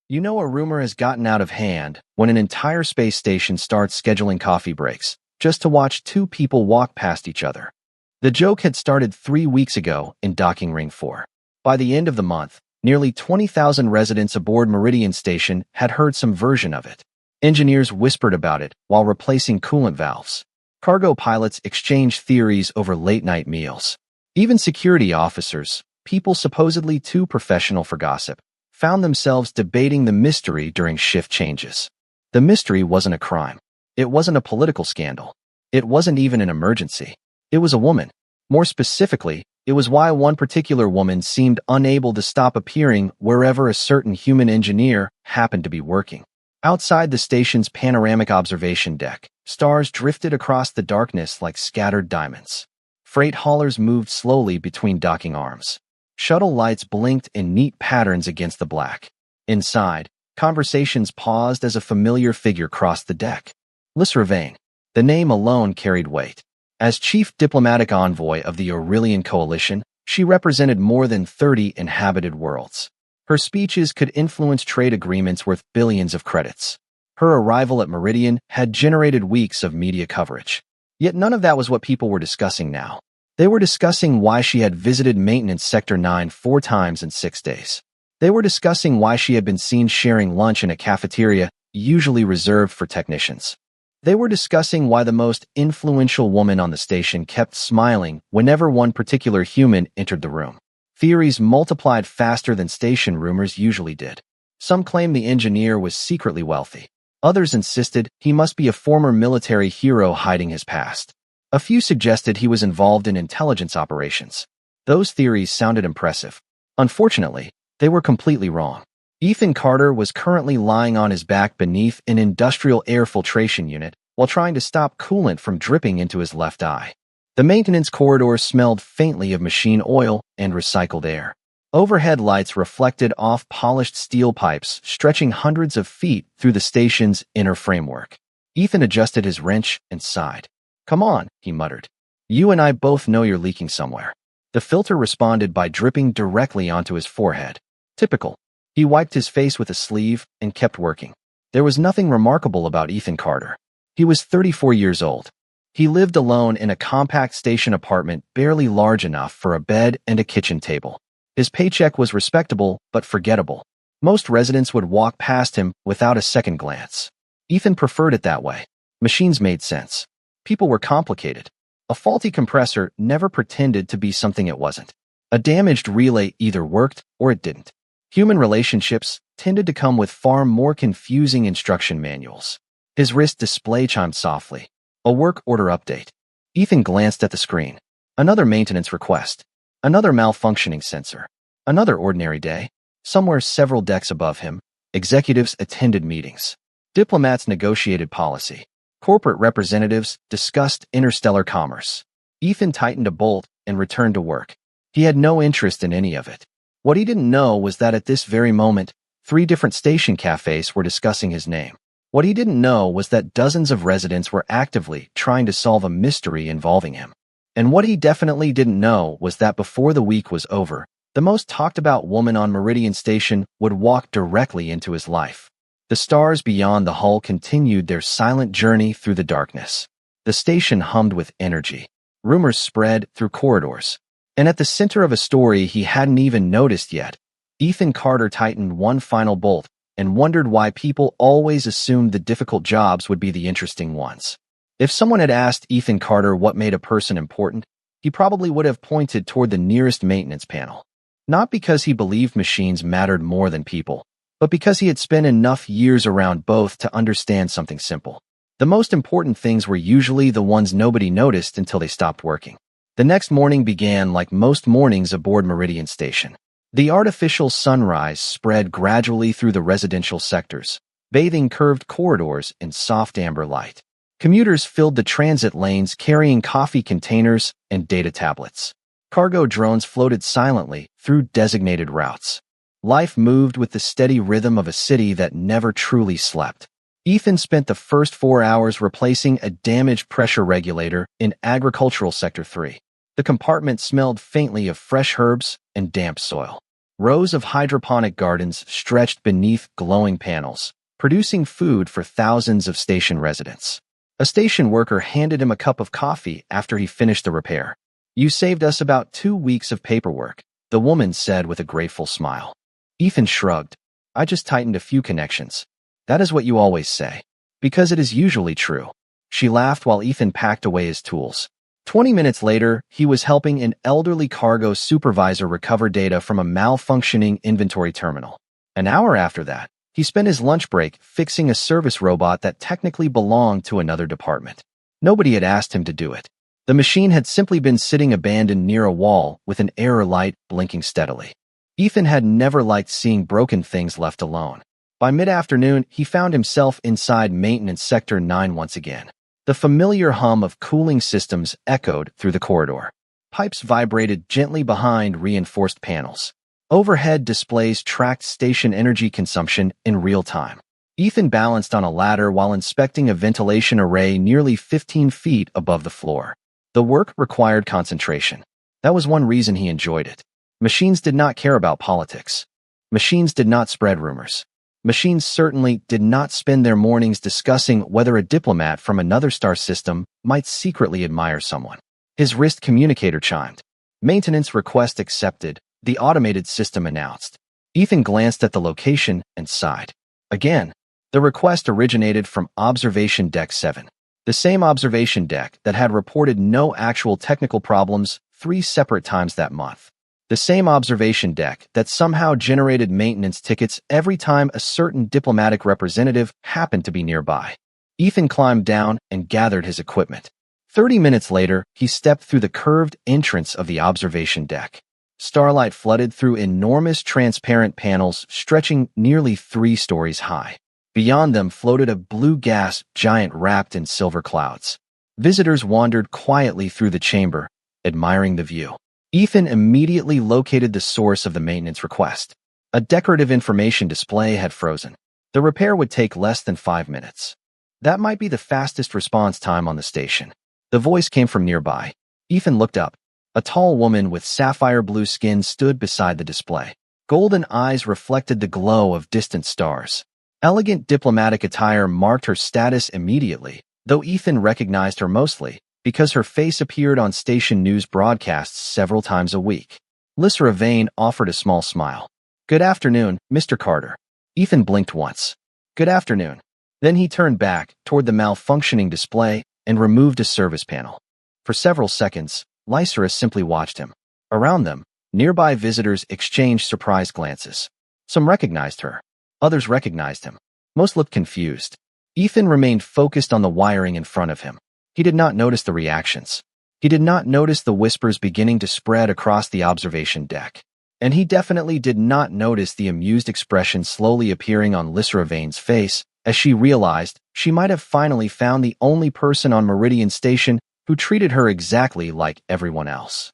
You know a rumor has gotten out of hand when an entire space station starts scheduling coffee breaks just to watch two people walk past each other. The joke had started 3 weeks ago in Docking Ring 4. By the end of the month, nearly 20,000 residents aboard Meridian Station had heard some version of it. Engineers whispered about it while replacing coolant valves. Cargo pilots exchanged theories over late-night meals. Even security officers, people supposedly too professional for gossip, found themselves debating the mystery during shift changes. The mystery wasn't a crime. It wasn't a political scandal. It wasn't even an emergency. It was a woman. More specifically, it was why one particular woman seemed unable to stop appearing wherever a certain human engineer happened to be working. Outside the station's panoramic observation deck, stars drifted across the darkness like scattered diamonds. Freight haulers moved slowly between docking arms. Shuttle lights blinked in neat patterns against the black. Inside, conversations paused as a familiar figure crossed the deck. Lysra Vane. The name alone carried weight. As chief diplomatic envoy of the Aurelian Coalition, she represented more than 30 inhabited worlds. Her speeches could influence trade agreements worth billions of credits. Her arrival at Meridian had generated weeks of media coverage. Yet none of that was what people were discussing now. They were discussing why she had visited Maintenance Sector 9 4 times in 6 days. They were discussing why she had been seen sharing lunch in a cafeteria usually reserved for technicians. They were discussing why the most influential woman on the station kept smiling whenever one particular human entered the room. Theories multiplied faster than station rumors usually did. Some claimed the engineer was secretly wealthy. Others insisted he must be a former military hero hiding his past. A few suggested he was involved in intelligence operations. Those theories sounded impressive. Unfortunately, they were completely wrong. Ethan Carter was currently lying on his back beneath an industrial air filtration unit while trying to stop coolant from dripping into his left eye. The maintenance corridor smelled faintly of machine oil and recycled air. Overhead lights reflected off polished steel pipes stretching hundreds of feet through the station's inner framework. Ethan adjusted his wrench and sighed. "Come on," he muttered. "You and I both know you're leaking somewhere." The filter responded by dripping directly onto his forehead. Typical. He wiped his face with a sleeve and kept working. There was nothing remarkable about Ethan Carter. He was 34 years old. He lived alone in a compact station apartment barely large enough for a bed and a kitchen table. His paycheck was respectable but forgettable. Most residents would walk past him without a second glance. Ethan preferred it that way. Machines made sense. People were complicated. A faulty compressor never pretended to be something it wasn't. A damaged relay either worked or it didn't. Human relationships tended to come with far more confusing instruction manuals. His wrist display chimed softly. A work order update. Ethan glanced at the screen. Another maintenance request. Another malfunctioning sensor. Another ordinary day. Somewhere several decks above him, executives attended meetings. Diplomats negotiated policy. Corporate representatives discussed interstellar commerce. Ethan tightened a bolt and returned to work. He had no interest in any of it. What he didn't know was that at this very moment, 3 different station cafes were discussing his name. What he didn't know was that dozens of residents were actively trying to solve a mystery involving him. And what he definitely didn't know was that before the week was over, the most talked about woman on Meridian Station would walk directly into his life. The stars beyond the hull continued their silent journey through the darkness. The station hummed with energy. Rumors spread through corridors. And at the center of a story he hadn't even noticed yet, Ethan Carter tightened one final bolt and wondered why people always assumed the difficult jobs would be the interesting ones. If someone had asked Ethan Carter what made a person important, he probably would have pointed toward the nearest maintenance panel. Not because he believed machines mattered more than people, but because he had spent enough years around both to understand something simple. The most important things were usually the ones nobody noticed until they stopped working. The next morning began like most mornings aboard Meridian Station. The artificial sunrise spread gradually through the residential sectors, bathing curved corridors in soft amber light. Commuters filled the transit lanes carrying coffee containers and data tablets. Cargo drones floated silently through designated routes. Life moved with the steady rhythm of a city that never truly slept. Ethan spent the first 4 hours replacing a damaged pressure regulator in Agricultural Sector 3. The compartment smelled faintly of fresh herbs and damp soil. Rows of hydroponic gardens stretched beneath glowing panels, producing food for thousands of station residents. A station worker handed him a cup of coffee after he finished the repair. "You saved us about 2 weeks of paperwork," the woman said with a grateful smile. Ethan shrugged. "I just tightened a few connections." "That is what you always say." "Because it is usually true." She laughed while Ethan packed away his tools. 20 minutes later, he was helping an elderly cargo supervisor recover data from a malfunctioning inventory terminal. An hour after that, he spent his lunch break fixing a service robot that technically belonged to another department. Nobody had asked him to do it. The machine had simply been sitting abandoned near a wall with an error light blinking steadily. Ethan had never liked seeing broken things left alone. By mid-afternoon, he found himself inside Maintenance Sector 9 once again. The familiar hum of cooling systems echoed through the corridor. Pipes vibrated gently behind reinforced panels. Overhead displays tracked station energy consumption in real time. Ethan balanced on a ladder while inspecting a ventilation array nearly 15 feet above the floor. The work required concentration. That was one reason he enjoyed it. Machines did not care about politics. Machines did not spread rumors. Machines certainly did not spend their mornings discussing whether a diplomat from another star system might secretly admire someone. His wrist communicator chimed. "Maintenance request accepted," the automated system announced. Ethan glanced at the location and sighed. Again, the request originated from Observation Deck 7, the same observation deck that had reported no actual technical problems 3 separate times that month. The same observation deck that somehow generated maintenance tickets every time a certain diplomatic representative happened to be nearby. Ethan climbed down and gathered his equipment. 30 minutes later, he stepped through the curved entrance of the observation deck. Starlight flooded through enormous transparent panels stretching nearly 3 stories high. Beyond them floated a blue gas giant wrapped in silver clouds. Visitors wandered quietly through the chamber, admiring the view. Ethan immediately located the source of the maintenance request. A decorative information display had frozen. The repair would take less than 5 minutes. That might be the fastest response time on the station. The voice came from nearby. Ethan looked up. A tall woman with sapphire blue skin stood beside the display. Golden eyes reflected the glow of distant stars. Elegant diplomatic attire marked her status immediately, though Ethan recognized her mostly because her face appeared on station news broadcasts several times a week. Lysra Vane offered a small smile. "Good afternoon, Mr. Carter." Ethan blinked once. "Good afternoon." Then he turned back toward the malfunctioning display and removed a service panel. For several seconds, Lysra simply watched him. Around them, nearby visitors exchanged surprised glances. Some recognized her. Others recognized him. Most looked confused. Ethan remained focused on the wiring in front of him. He did not notice the reactions. He did not notice the whispers beginning to spread across the observation deck. And he definitely did not notice the amused expression slowly appearing on Lysra Vane's face as she realized she might have finally found the only person on Meridian Station who treated her exactly like everyone else.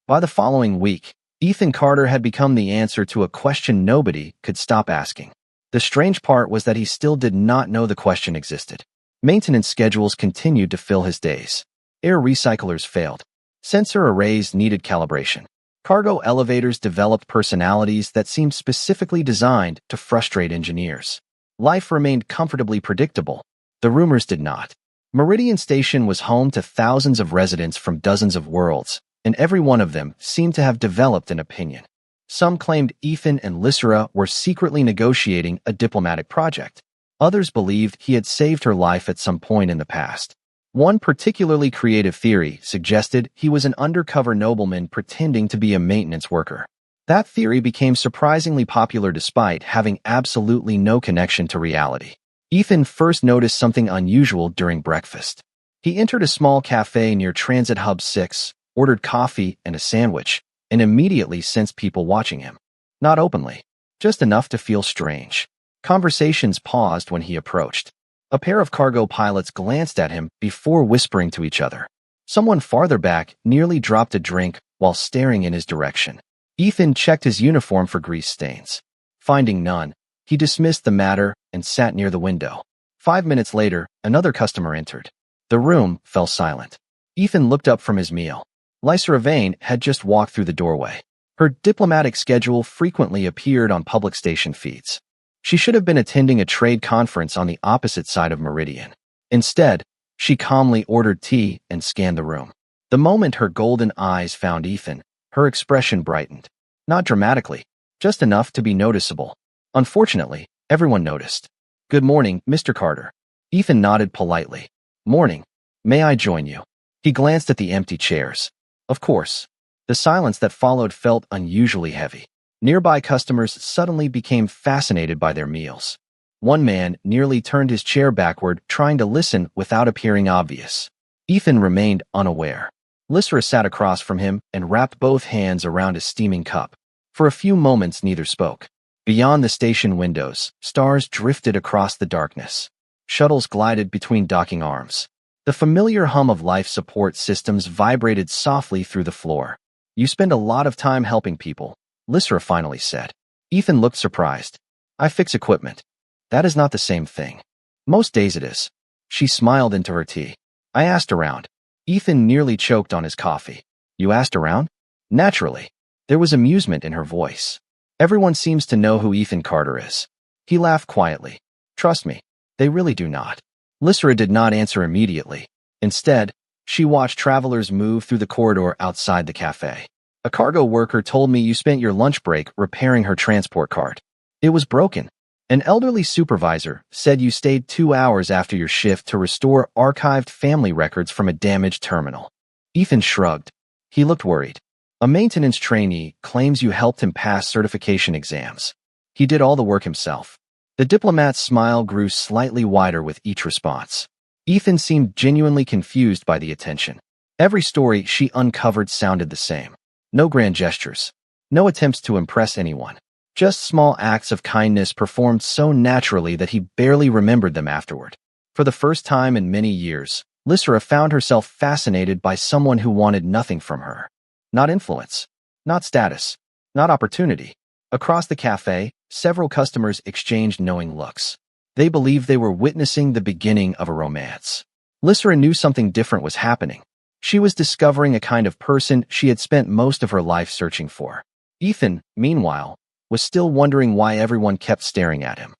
By the following week, Ethan Carter had become the answer to a question nobody could stop asking. The strange part was that he still did not know the question existed. Maintenance schedules continued to fill his days. Air recyclers failed. Sensor arrays needed calibration. Cargo elevators developed personalities that seemed specifically designed to frustrate engineers. Life remained comfortably predictable. The rumors did not. Meridian Station was home to thousands of residents from dozens of worlds, and every one of them seemed to have developed an opinion. Some claimed Ethan and Lysra were secretly negotiating a diplomatic project. Others believed he had saved her life at some point in the past. One particularly creative theory suggested he was an undercover nobleman pretending to be a maintenance worker. That theory became surprisingly popular despite having absolutely no connection to reality. Ethan first noticed something unusual during breakfast. He entered a small cafe near Transit Hub 6, ordered coffee and a sandwich, and immediately sensed people watching him. Not openly, just enough to feel strange. Conversations paused when he approached. A pair of cargo pilots glanced at him before whispering to each other. Someone farther back nearly dropped a drink while staring in his direction. Ethan checked his uniform for grease stains. Finding none, he dismissed the matter and sat near the window. 5 minutes later, another customer entered. The room fell silent. Ethan looked up from his meal. Lysra Vane had just walked through the doorway. Her diplomatic schedule frequently appeared on public station feeds. She should have been attending a trade conference on the opposite side of Meridian. Instead, she calmly ordered tea and scanned the room. The moment her golden eyes found Ethan, her expression brightened. Not dramatically, just enough to be noticeable. Unfortunately, everyone noticed. "Good morning, Mr. Carter." Ethan nodded politely. "Morning. May I join you?" He glanced at the empty chairs. Of course. The silence that followed felt unusually heavy. Nearby customers suddenly became fascinated by their meals. One man nearly turned his chair backward, trying to listen without appearing obvious. Ethan remained unaware. Lysra sat across from him and wrapped both hands around a steaming cup. For a few moments, neither spoke. Beyond the station windows, stars drifted across the darkness. Shuttles glided between docking arms. The familiar hum of life support systems vibrated softly through the floor. "You spend a lot of time helping people," Lysra finally said. Ethan looked surprised. "I fix equipment." "That is not the same thing." "Most days it is." She smiled into her tea. "I asked around." Ethan nearly choked on his coffee. "You asked around?" "Naturally." There was amusement in her voice. "Everyone seems to know who Ethan Carter is." He laughed quietly. "Trust me, they really do not." Lysra did not answer immediately. Instead, she watched travelers move through the corridor outside the cafe. "A cargo worker told me you spent your lunch break repairing her transport cart. It was broken. An elderly supervisor said you stayed 2 hours after your shift to restore archived family records from a damaged terminal." Ethan shrugged. He looked worried. "A maintenance trainee claims you helped him pass certification exams. He did all the work himself." The diplomat's smile grew slightly wider with each response. Ethan seemed genuinely confused by the attention. Every story she uncovered sounded the same. No grand gestures. No attempts to impress anyone. Just small acts of kindness performed so naturally that he barely remembered them afterward. For the first time in many years, Lysra found herself fascinated by someone who wanted nothing from her. Not influence. Not status. Not opportunity. Across the cafe, several customers exchanged knowing looks. They believed they were witnessing the beginning of a romance. Lysra knew something different was happening. She was discovering a kind of person she had spent most of her life searching for. Ethan, meanwhile, was still wondering why everyone kept staring at him.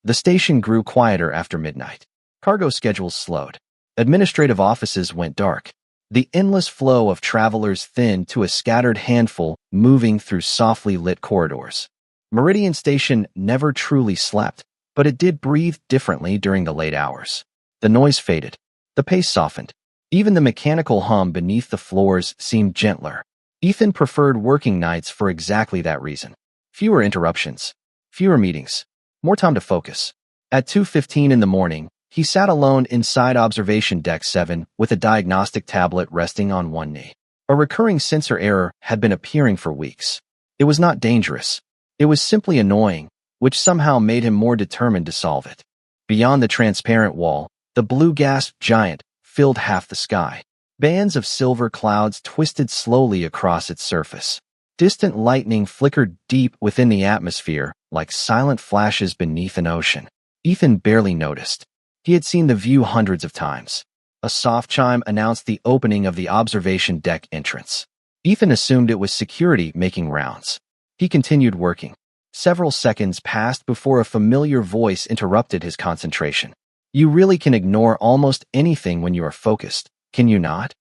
The station grew quieter after midnight. Cargo schedules slowed. Administrative offices went dark. The endless flow of travelers thinned to a scattered handful moving through softly lit corridors. Meridian Station never truly slept, but it did breathe differently during the late hours. The noise faded. The pace softened. Even the mechanical hum beneath the floors seemed gentler. Ethan preferred working nights for exactly that reason. Fewer interruptions. Fewer meetings. More time to focus. At 2:15 in the morning, he sat alone inside Observation Deck 7 with a diagnostic tablet resting on one knee. A recurring sensor error had been appearing for weeks. It was not dangerous. It was simply annoying, which somehow made him more determined to solve it. Beyond the transparent wall, the blue gas giant filled half the sky. Bands of silver clouds twisted slowly across its surface. Distant lightning flickered deep within the atmosphere, like silent flashes beneath an ocean. Ethan barely noticed. He had seen the view hundreds of times. A soft chime announced the opening of the observation deck entrance. Ethan assumed it was security making rounds. He continued working. Several seconds passed before a familiar voice interrupted his concentration. "You really can ignore almost anything when you are focused, can you not?"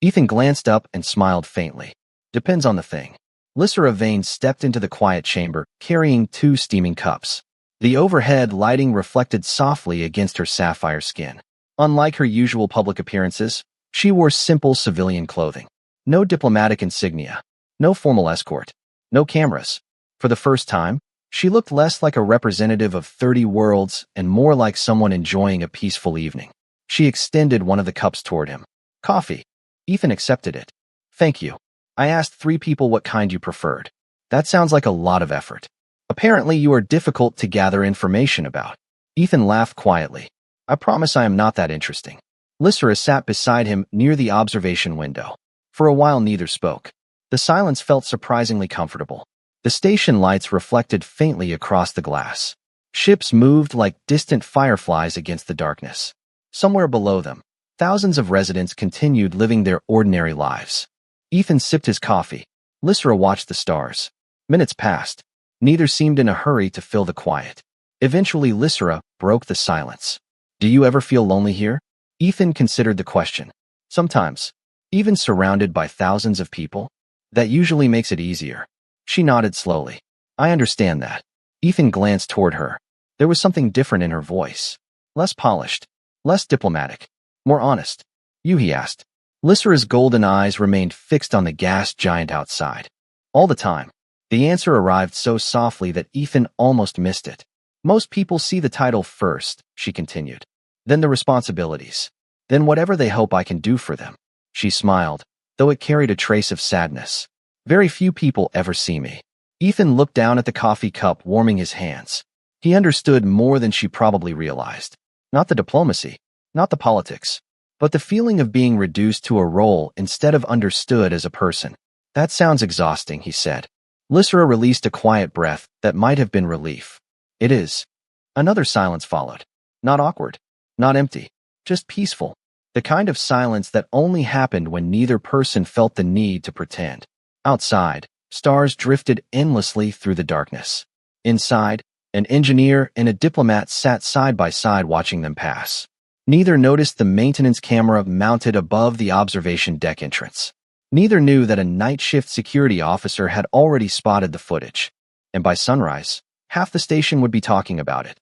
Ethan glanced up and smiled faintly. "Depends on the thing." Lysra Vane stepped into the quiet chamber, carrying 2 steaming cups. The overhead lighting reflected softly against her sapphire skin. Unlike her usual public appearances, she wore simple civilian clothing. No diplomatic insignia. No formal escort. No cameras. For the first time, she looked less like a representative of 30 worlds and more like someone enjoying a peaceful evening. She extended one of the cups toward him. "Coffee." Ethan accepted it. "Thank you. I asked 3 people what kind you preferred. That sounds like a lot of effort. Apparently you are difficult to gather information about." Ethan laughed quietly. "I promise I am not that interesting." Lysra sat beside him near the observation window. For a while neither spoke. The silence felt surprisingly comfortable. The station lights reflected faintly across the glass. Ships moved like distant fireflies against the darkness. Somewhere below them, thousands of residents continued living their ordinary lives. Ethan sipped his coffee. Lysra watched the stars. Minutes passed. Neither seemed in a hurry to fill the quiet. Eventually, Lysra broke the silence. Do you ever feel lonely here? Ethan considered the question. Sometimes. Even surrounded by thousands of people? That usually makes it easier. She nodded slowly. I understand that. Ethan glanced toward her. There was something different in her voice. Less polished. Less diplomatic. More honest. You, he asked. Lysra's golden eyes remained fixed on the gas giant outside. All the time. The answer arrived so softly that Ethan almost missed it. Most people see the title first, she continued. Then the responsibilities. Then whatever they hope I can do for them. She smiled, though it carried a trace of sadness. Very few people ever see me. Ethan looked down at the coffee cup, warming his hands. He understood more than she probably realized. Not the diplomacy, not the politics, but the feeling of being reduced to a role instead of understood as a person. That sounds exhausting, he said. Lysra released a quiet breath that might have been relief. It is. Another silence followed. Not awkward. Not empty. Just peaceful. The kind of silence that only happened when neither person felt the need to pretend. Outside, stars drifted endlessly through the darkness. Inside, an engineer and a diplomat sat side by side watching them pass. Neither noticed the maintenance camera mounted above the observation deck entrance. Neither knew that a night shift security officer had already spotted the footage. And by sunrise, half the station would be talking about it.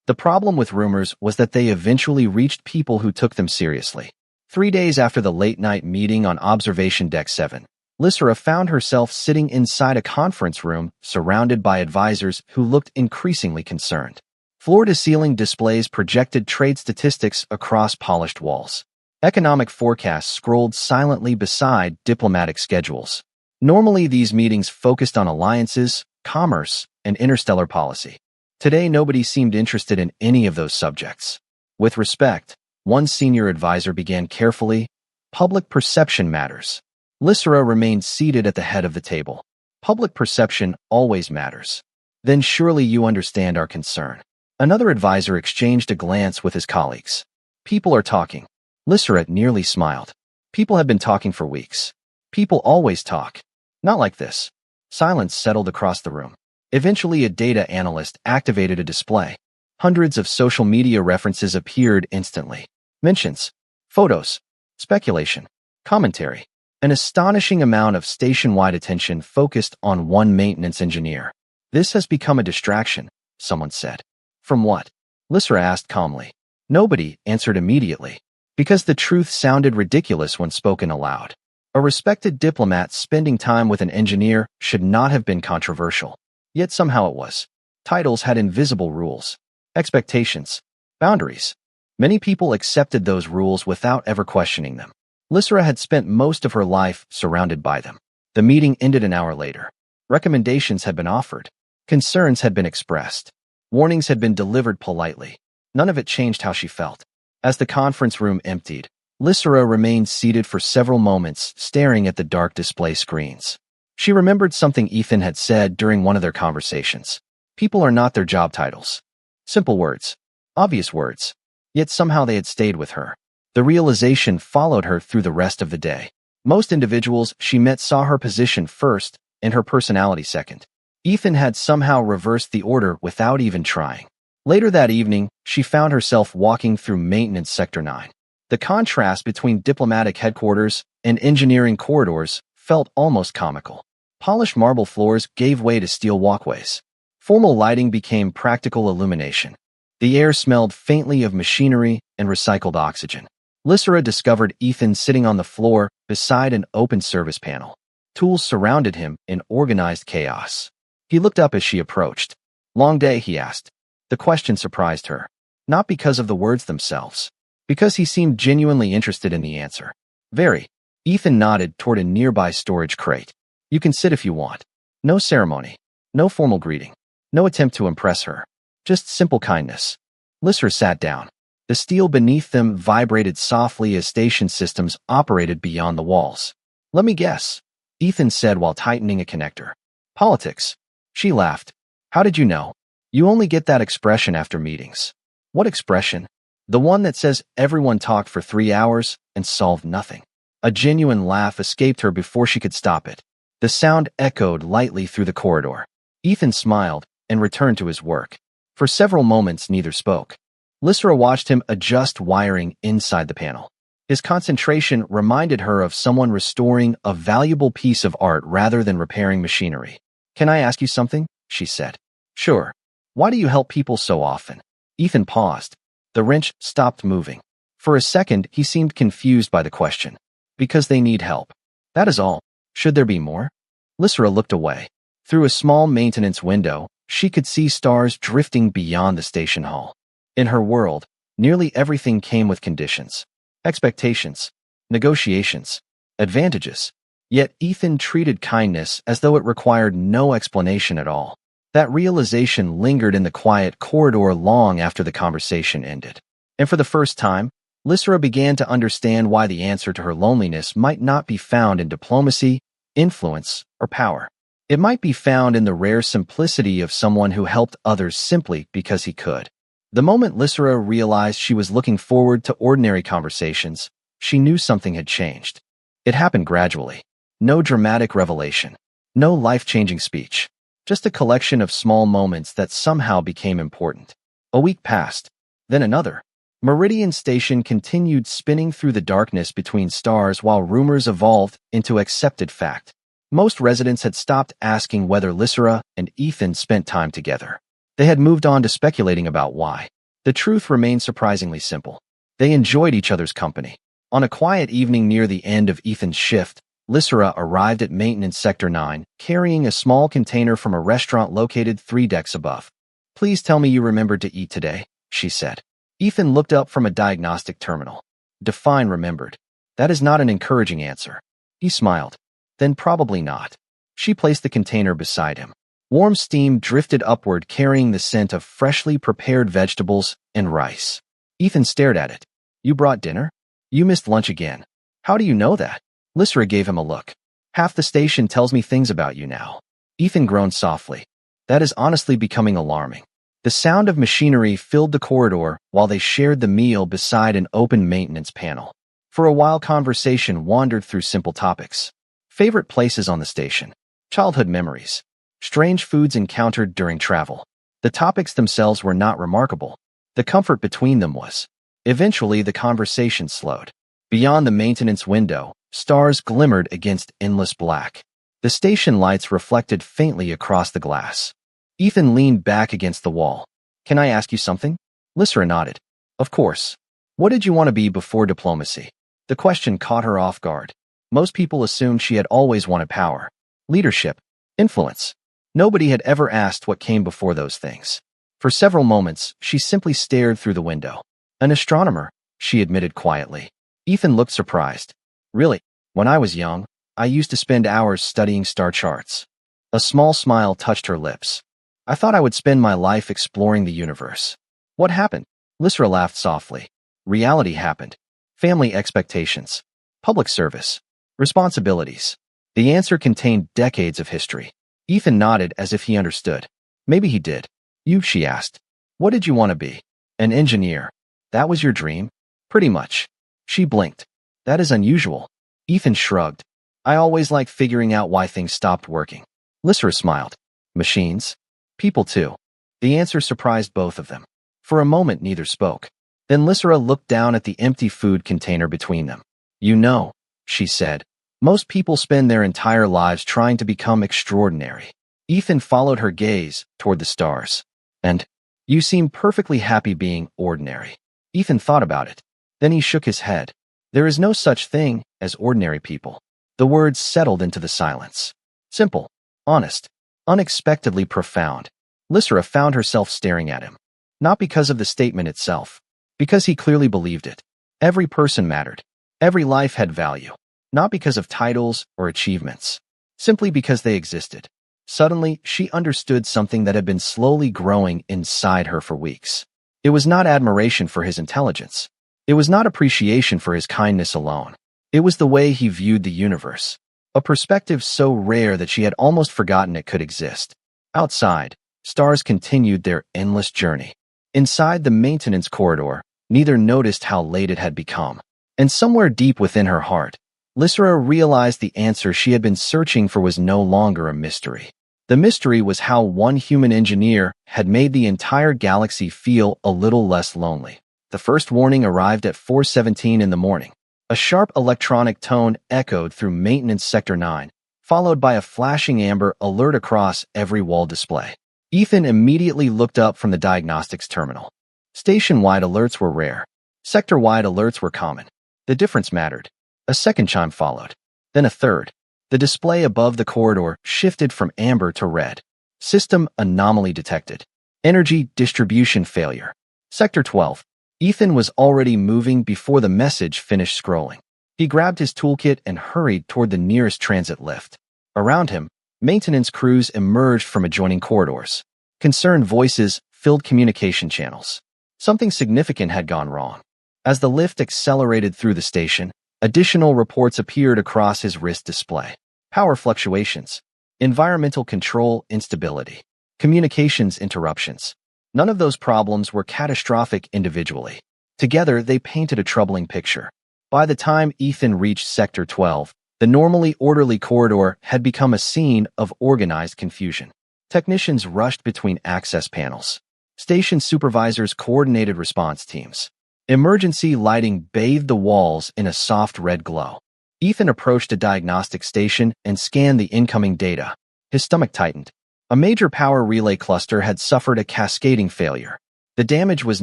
The problem with rumors was that they eventually reached people who took them seriously. 3 days after the late-night meeting on Observation Deck 7, Lysra found herself sitting inside a conference room surrounded by advisors who looked increasingly concerned. Floor-to-ceiling displays projected trade statistics across polished walls. Economic forecasts scrolled silently beside diplomatic schedules. Normally, these meetings focused on alliances, commerce, and interstellar policy. Today, nobody seemed interested in any of those subjects. With respect, one senior advisor began carefully, public perception matters. Lysra remained seated at the head of the table. Public perception always matters. Then surely you understand our concern. Another advisor exchanged a glance with his colleagues. People are talking. Lysra nearly smiled. People have been talking for weeks. People always talk. Not like this. Silence settled across the room. Eventually, a data analyst activated a display. Hundreds of social media references appeared instantly. Mentions, photos, speculation, commentary. An astonishing amount of station-wide attention focused on one maintenance engineer. This has become a distraction, someone said. From what? Lysra asked calmly. Nobody answered immediately, because the truth sounded ridiculous when spoken aloud. A respected diplomat spending time with an engineer should not have been controversial. Yet somehow it was. Titles had invisible rules, expectations, boundaries. Many people accepted those rules without ever questioning them. Lysra had spent most of her life surrounded by them. The meeting ended an hour later. Recommendations had been offered. Concerns had been expressed. Warnings had been delivered politely. None of it changed how she felt. As the conference room emptied, Lysra remained seated for several moments, staring at the dark display screens. She remembered something Ethan had said during one of their conversations. People are not their job titles. Simple words. Obvious words. Yet somehow they had stayed with her. The realization followed her through the rest of the day. Most individuals she met saw her position first and her personality second. Ethan had somehow reversed the order without even trying. Later that evening, she found herself walking through Maintenance Sector 9. The contrast between diplomatic headquarters and engineering corridors felt almost comical. Polished marble floors gave way to steel walkways. Formal lighting became practical illumination. The air smelled faintly of machinery and recycled oxygen. Lysra discovered Ethan sitting on the floor beside an open service panel. Tools surrounded him in organized chaos. He looked up as she approached. Long day, he asked. The question surprised her. Not because of the words themselves. Because he seemed genuinely interested in the answer. Very. Ethan nodded toward a nearby storage crate. You can sit if you want. No ceremony. No formal greeting. No attempt to impress her. Just simple kindness. Lysra sat down. The steel beneath them vibrated softly as station systems operated beyond the walls. Let me guess, Ethan said while tightening a connector. Politics. She laughed. How did you know? You only get that expression after meetings. What expression? The one that says everyone talked for 3 hours and solved nothing. A genuine laugh escaped her before she could stop it. The sound echoed lightly through the corridor. Ethan smiled and returned to his work. For several moments, neither spoke. Lysra watched him adjust wiring inside the panel. His concentration reminded her of someone restoring a valuable piece of art rather than repairing machinery. "Can I ask you something?" she said. "Sure. Why do you help people so often?" Ethan paused. The wrench stopped moving. For a second, he seemed confused by the question. "Because they need help. That is all. Should there be more?" Lysra looked away. Through a small maintenance window, she could see stars drifting beyond the station hall. In her world, nearly everything came with conditions, expectations, negotiations, advantages. Yet Ethan treated kindness as though it required no explanation at all. That realization lingered in the quiet corridor long after the conversation ended. And for the first time, Lysra began to understand why the answer to her loneliness might not be found in diplomacy, influence, or power. It might be found in the rare simplicity of someone who helped others simply because he could. The moment Lysra realized she was looking forward to ordinary conversations, she knew something had changed. It happened gradually. No dramatic revelation. No life-changing speech. Just a collection of small moments that somehow became important. A week passed. Then another. Meridian Station continued spinning through the darkness between stars while rumors evolved into accepted fact. Most residents had stopped asking whether Lysra and Ethan spent time together. They had moved on to speculating about why. The truth remained surprisingly simple. They enjoyed each other's company. On a quiet evening near the end of Ethan's shift, Lysra arrived at Maintenance Sector 9, carrying a small container from a restaurant located 3 decks above. "Please tell me you remembered to eat today," she said. Ethan looked up from a diagnostic terminal. "Define remembered. That is not an encouraging answer." He smiled. "Then probably not." She placed the container beside him. Warm steam drifted upward, carrying the scent of freshly prepared vegetables and rice. Ethan stared at it. "You brought dinner? You missed lunch again. How do you know that?" Lysra gave him a look. "Half the station tells me things about you now." Ethan groaned softly. "That is honestly becoming alarming." The sound of machinery filled the corridor while they shared the meal beside an open maintenance panel. For a while, conversation wandered through simple topics. Favorite places on the station. Childhood memories. Strange foods encountered during travel. The topics themselves were not remarkable. The comfort between them was. Eventually, the conversation slowed. Beyond the maintenance window, stars glimmered against endless black. The station lights reflected faintly across the glass. Ethan leaned back against the wall. "Can I ask you something?" Lysra nodded. "Of course. What did you want to be before diplomacy?" The question caught her off guard. Most people assumed she had always wanted power, leadership, influence. Nobody had ever asked what came before those things. For several moments, she simply stared through the window. "An astronomer," she admitted quietly. Ethan looked surprised. "Really? When I was young, I used to spend hours studying star charts." A small smile touched her lips. "I thought I would spend my life exploring the universe." "What happened?" Lysra laughed softly. "Reality happened. Family expectations. Public service. Responsibilities." The answer contained decades of history. Ethan nodded as if he understood. "Maybe he did." "You?" she asked. "What did you want to be?" "An engineer." "That was your dream?" "Pretty much." She blinked. "That is unusual." Ethan shrugged. "I always liked figuring out why things stopped working." Lysra smiled. "Machines?" "People too." The answer surprised both of them. For a moment, neither spoke. Then Lysra looked down at the empty food container between them. "You know," she said, "most people spend their entire lives trying to become extraordinary." Ethan followed her gaze toward the stars. "And you seem perfectly happy being ordinary." Ethan thought about it. Then he shook his head. "There is no such thing as ordinary people." The words settled into the silence. Simple, honest, unexpectedly profound. Lysra found herself staring at him. Not because of the statement itself. Because he clearly believed it. Every person mattered. Every life had value. Not because of titles or achievements. Simply because they existed. Suddenly, she understood something that had been slowly growing inside her for weeks. It was not admiration for his intelligence. It was not appreciation for his kindness alone. It was the way he viewed the universe. A perspective so rare that she had almost forgotten it could exist. Outside, stars continued their endless journey. Inside the maintenance corridor, neither noticed how late it had become. And somewhere deep within her heart, Lysra realized the answer she had been searching for was no longer a mystery. The mystery was how one human engineer had made the entire galaxy feel a little less lonely. The first warning arrived at 4:17 in the morning. A sharp electronic tone echoed through Maintenance Sector 9, followed by a flashing amber alert across every wall display. Ethan immediately looked up from the diagnostics terminal. Station-wide alerts were rare. Sector-wide alerts were common. The difference mattered. A second chime followed. Then a third. The display above the corridor shifted from amber to red. System anomaly detected. Energy distribution failure. Sector 12. Ethan was already moving before the message finished scrolling. He grabbed his toolkit and hurried toward the nearest transit lift. Around him, maintenance crews emerged from adjoining corridors. Concerned voices filled communication channels. Something significant had gone wrong. As the lift accelerated through the station, additional reports appeared across his wrist display. Power fluctuations, environmental control instability, communications interruptions. None of those problems were catastrophic individually. Together, they painted a troubling picture. By the time Ethan reached Sector 12, the normally orderly corridor had become a scene of organized confusion. Technicians rushed between access panels. Station supervisors coordinated response teams. Emergency lighting bathed the walls in a soft red glow. Ethan approached a diagnostic station and scanned the incoming data. His stomach tightened. A major power relay cluster had suffered a cascading failure. The damage was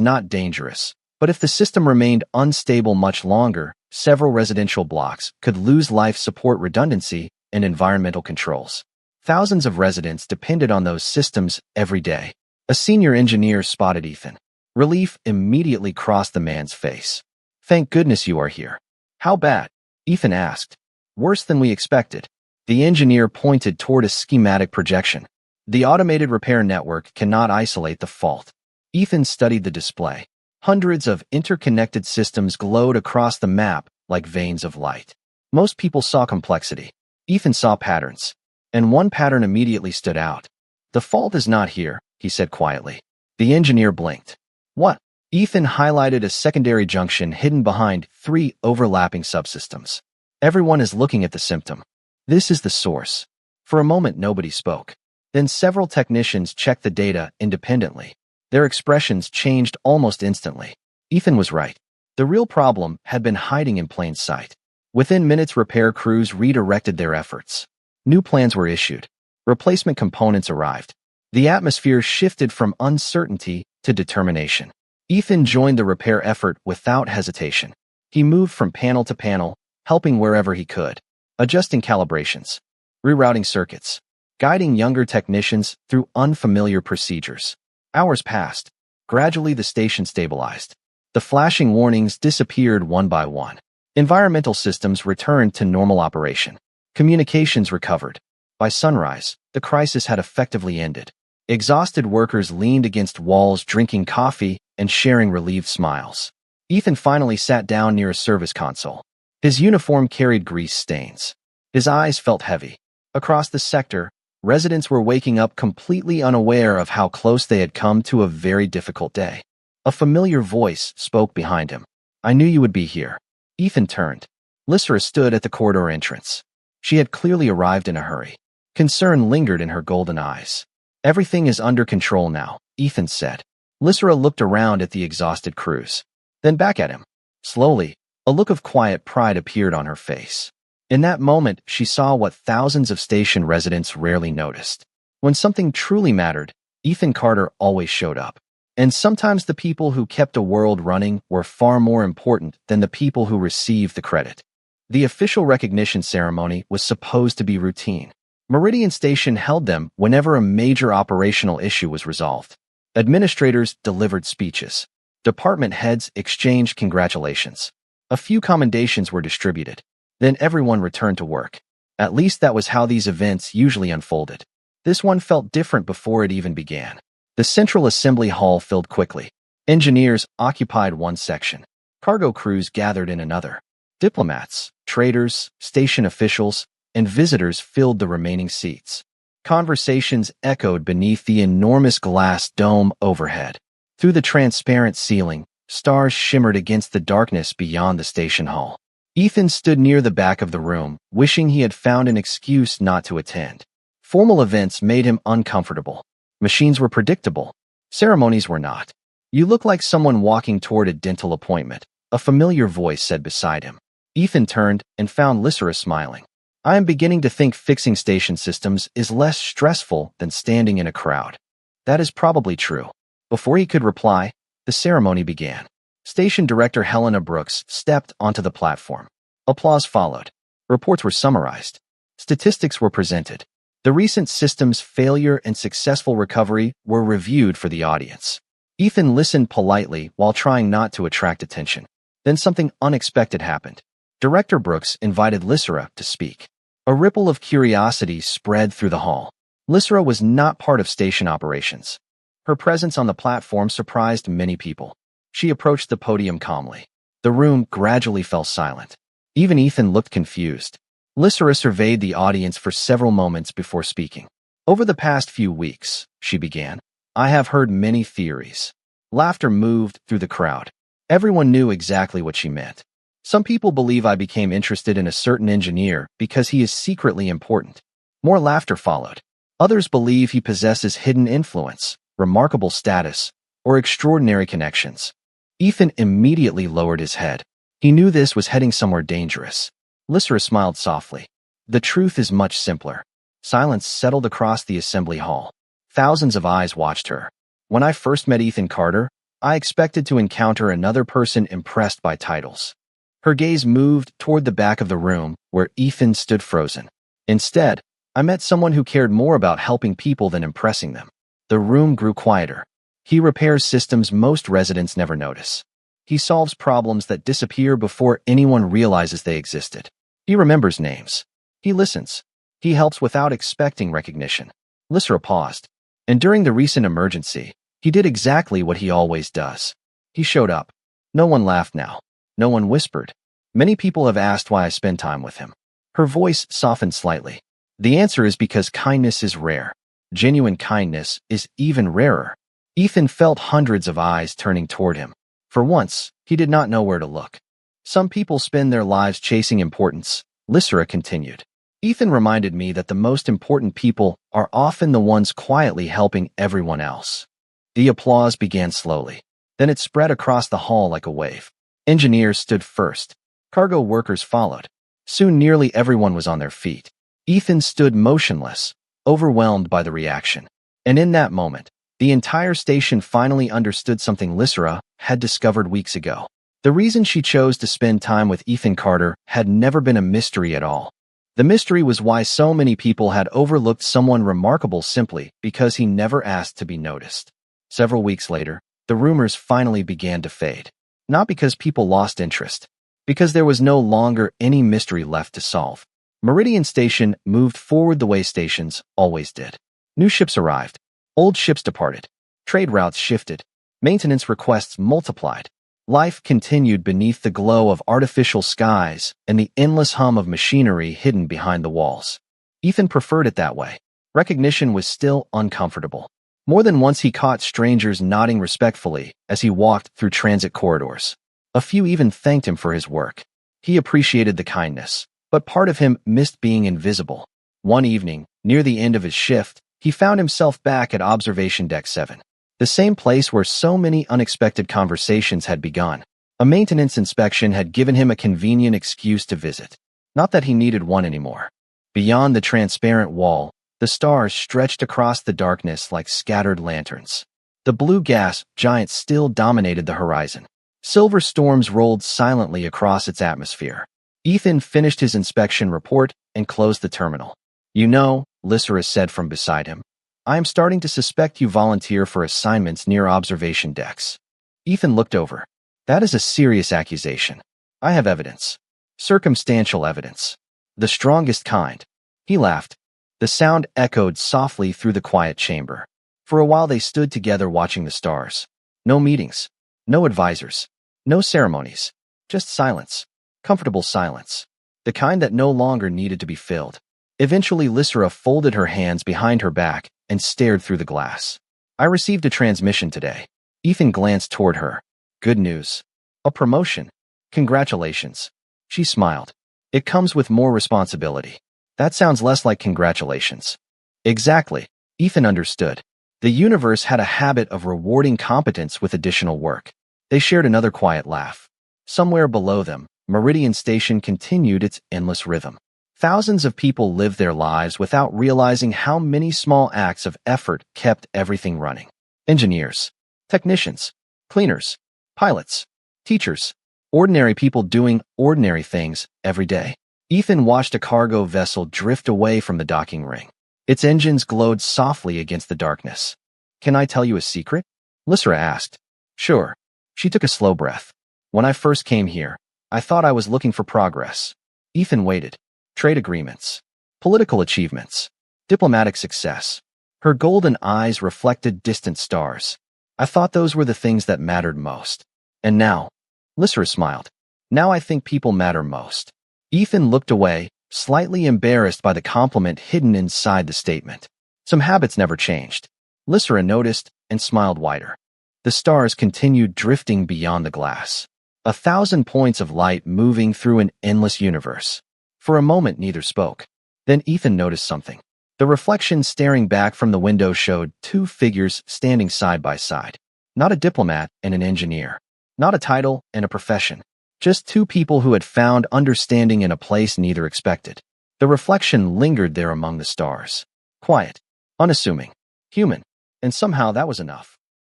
not dangerous, but if the system remained unstable much longer, several residential blocks could lose life support redundancy and environmental controls. Thousands of residents depended on those systems every day. A senior engineer spotted Ethan. Relief immediately crossed the man's face. "Thank goodness you are here." "How bad?" Ethan asked. "Worse than we expected." The engineer pointed toward a schematic projection. "The automated repair network cannot isolate the fault." Ethan studied the display. Hundreds of interconnected systems glowed across the map like veins of light. Most people saw complexity. Ethan saw patterns. And one pattern immediately stood out. "The fault is not here," he said quietly. The engineer blinked. "What?" Ethan highlighted a secondary junction hidden behind 3 overlapping subsystems. "Everyone is looking at the symptom. This is the source." For a moment, nobody spoke. Then several technicians checked the data independently. Their expressions changed almost instantly. Ethan was right. The real problem had been hiding in plain sight. Within minutes, repair crews redirected their efforts. New plans were issued. Replacement components arrived. The atmosphere shifted from uncertainty to determination. Ethan joined the repair effort without hesitation. He moved from panel to panel, helping wherever he could, adjusting calibrations, rerouting circuits, guiding younger technicians through unfamiliar procedures. Hours passed. Gradually, the station stabilized. The flashing warnings disappeared one by one. Environmental systems returned to normal operation. Communications recovered. By sunrise, the crisis had effectively ended. Exhausted workers leaned against walls drinking coffee and sharing relieved smiles. Ethan finally sat down near a service console. His uniform carried grease stains. His eyes felt heavy. Across the sector, residents were waking up completely unaware of how close they had come to a very difficult day. A familiar voice spoke behind him. "I knew you would be here." Ethan turned. Lysra stood at the corridor entrance. She had clearly arrived in a hurry. Concern lingered in her golden eyes. "Everything is under control now," Ethan said. Lysra looked around at the exhausted crews, then back at him. Slowly, a look of quiet pride appeared on her face. In that moment, she saw what thousands of station residents rarely noticed. When something truly mattered, Ethan Carter always showed up. And sometimes the people who kept a world running were far more important than the people who received the credit. The official recognition ceremony was supposed to be routine. Meridian Station held them whenever a major operational issue was resolved. Administrators delivered speeches. Department heads exchanged congratulations. A few commendations were distributed. Then everyone returned to work. At least that was how these events usually unfolded. This one felt different before it even began. The central assembly hall filled quickly. Engineers occupied one section. Cargo crews gathered in another. Diplomats, traders, station officials, and visitors filled the remaining seats. Conversations echoed beneath the enormous glass dome overhead. Through the transparent ceiling, stars shimmered against the darkness beyond the station hall. Ethan stood near the back of the room, wishing he had found an excuse not to attend. Formal events made him uncomfortable. Machines were predictable. Ceremonies were not. "You look like someone walking toward a dental appointment," a familiar voice said beside him. Ethan turned and found Lysera smiling. "I am beginning to think fixing station systems is less stressful than standing in a crowd." "That is probably true." Before he could reply, the ceremony began. Station Director Helena Brooks stepped onto the platform. Applause followed. Reports were summarized. Statistics were presented. The recent system's failure and successful recovery were reviewed for the audience. Ethan listened politely while trying not to attract attention. Then something unexpected happened. Director Brooks invited Lysera to speak. A ripple of curiosity spread through the hall. Lysera was not part of station operations. Her presence on the platform surprised many people. She approached the podium calmly. The room gradually fell silent. Even Ethan looked confused. Lysera surveyed the audience for several moments before speaking. "Over the past few weeks," she began, "I have heard many theories." Laughter moved through the crowd. Everyone knew exactly what she meant. "Some people believe I became interested in a certain engineer because he is secretly important." More laughter followed. "Others believe he possesses hidden influence, remarkable status, or extraordinary connections." Ethan immediately lowered his head. He knew this was heading somewhere dangerous. Lysera smiled softly. "The truth is much simpler." Silence settled across the assembly hall. Thousands of eyes watched her. "When I first met Ethan Carter, I expected to encounter another person impressed by titles." Her gaze moved toward the back of the room, where Ethan stood frozen. "Instead, I met someone who cared more about helping people than impressing them." The room grew quieter. "He repairs systems most residents never notice. He solves problems that disappear before anyone realizes they existed. He remembers names. He listens. He helps without expecting recognition." Lysera paused. "And during the recent emergency, he did exactly what he always does. He showed up." No one laughed now. No one whispered. "Many people have asked why I spend time with him." Her voice softened slightly. "The answer is because kindness is rare. Genuine kindness is even rarer." Ethan felt hundreds of eyes turning toward him. For once, he did not know where to look. "Some people spend their lives chasing importance," Lysera continued. "Ethan reminded me that the most important people are often the ones quietly helping everyone else." The applause began slowly. Then it spread across the hall like a wave. Engineers stood first. Cargo workers followed. Soon nearly everyone was on their feet. Ethan stood motionless, overwhelmed by the reaction. And in that moment, the entire station finally understood something Lysera had discovered weeks ago. The reason she chose to spend time with Ethan Carter had never been a mystery at all. The mystery was why so many people had overlooked someone remarkable simply because he never asked to be noticed. Several weeks later, the rumors finally began to fade. Not because people lost interest, because there was no longer any mystery left to solve. Meridian Station moved forward the way stations always did. New ships arrived. Old ships departed. Trade routes shifted. Maintenance requests multiplied. Life continued beneath the glow of artificial skies and the endless hum of machinery hidden behind the walls. Ethan preferred it that way. Recognition was still uncomfortable. More than once he caught strangers nodding respectfully as he walked through transit corridors. A few even thanked him for his work. He appreciated the kindness, but part of him missed being invisible. One evening, near the end of his shift, he found himself back at Observation Deck 7. The same place where so many unexpected conversations had begun. A maintenance inspection had given him a convenient excuse to visit. Not that he needed one anymore. Beyond the transparent wall, the stars stretched across the darkness like scattered lanterns. The blue gas giant still dominated the horizon. Silver storms rolled silently across its atmosphere. Ethan finished his inspection report and closed the terminal. "You know," Lysera said from beside him, "I am starting to suspect you volunteer for assignments near observation decks." Ethan looked over. "That is a serious accusation. I have evidence. Circumstantial evidence. The strongest kind." He laughed. The sound echoed softly through the quiet chamber. For a while they stood together watching the stars. No meetings. No advisors. No ceremonies. Just silence. Comfortable silence. The kind that no longer needed to be filled. Eventually Lysera folded her hands behind her back and stared through the glass. "I received a transmission today." Ethan glanced toward her. "Good news. A promotion. Congratulations." She smiled. It comes with more responsibility. That sounds less like congratulations. Exactly. Ethan understood. The universe had a habit of rewarding competence with additional work. They shared another quiet laugh. Somewhere below them, Meridian Station continued its endless rhythm. Thousands of people lived their lives without realizing how many small acts of effort kept everything running. Engineers, technicians, cleaners, pilots, teachers, ordinary people doing ordinary things every day. Ethan watched a cargo vessel drift away from the docking ring. Its engines glowed softly against the darkness. "Can I tell you a secret?" Lysra asked. "Sure." She took a slow breath. "When I first came here, I thought I was looking for progress." Ethan waited. Trade agreements, political achievements, diplomatic success. Her golden eyes reflected distant stars. "I thought those were the things that mattered most. And now," Lysra smiled, "now I think people matter most." Ethan looked away, slightly embarrassed by the compliment hidden inside the statement. Some habits never changed. Lysra noticed and smiled wider. The stars continued drifting beyond the glass. 1,000 points of light moving through an endless universe. For a moment, neither spoke. Then Ethan noticed something. The reflection staring back from the window showed two figures standing side by side. Not a diplomat and an engineer. Not a title and a profession. Just two people who had found understanding in a place neither expected. The reflection lingered there among the stars. Quiet, unassuming, human, and somehow that was enough.